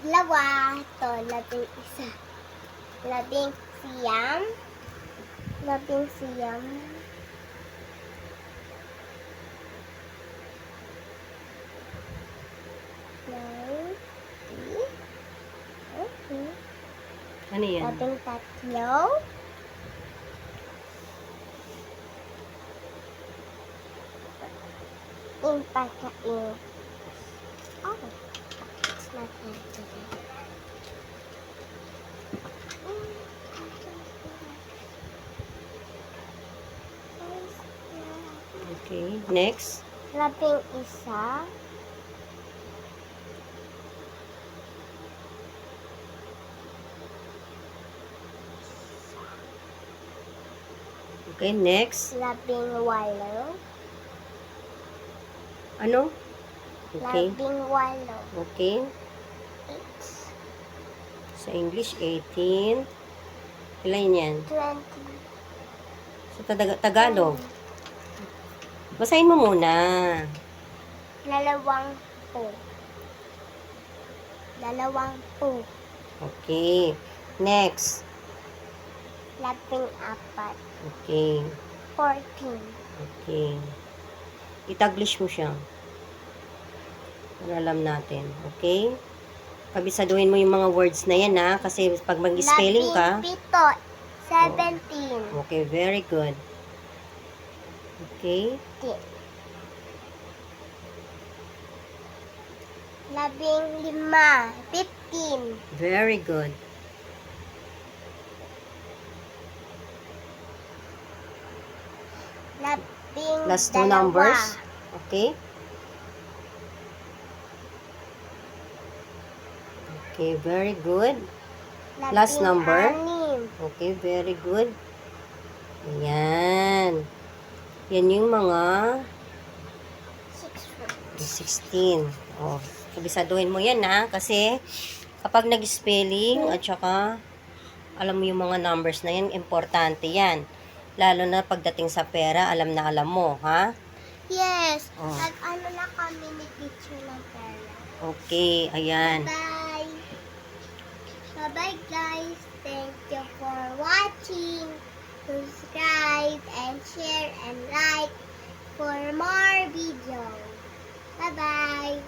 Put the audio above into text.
Dalawa. Ito, labing isa. Labing siyam. Labing siyam. Nine. Okay. Ano yan? Labing tatlo. Pagkain. Oh, it's not that today. Okay, next. Labing isa. Okay, next. Labing walo. Ano? Okay. Labing walo. Okay. Eight. Sa English, 18. Ilan yan? 20. Sa Tagalog. Basahin mo muna. Dalawang po. Dalawang po. Okay. Next. Labing apat. Okay. 14. Okay. I-Taglish mo siya. Para alam natin. Okay? Kabisaduhin mo yung mga words na yan, ha? Kasi pag mag-spelling ka. Labing pito. 17. Okay, very good. Okay? Labing lima. 15. Very good. Labing Last two dalawa. numbers. Okay? Okay, very good. Labing Last number. anim. Okay, very good. Ayan. Yan yung mga 16. Oh, kabisaduhin mo yan, ha? Kasi kapag nag-spelling at saka alam mo yung mga numbers na yan, importante yan. Lalo na pagdating sa pera, alam na alam mo, ha? Yes. Oh. Ano na kami ni teacher ng pera. Okay, ayan. Bye. Bye-bye guys. Thank you for watching. Subscribe and share and like for more videos. Bye-bye.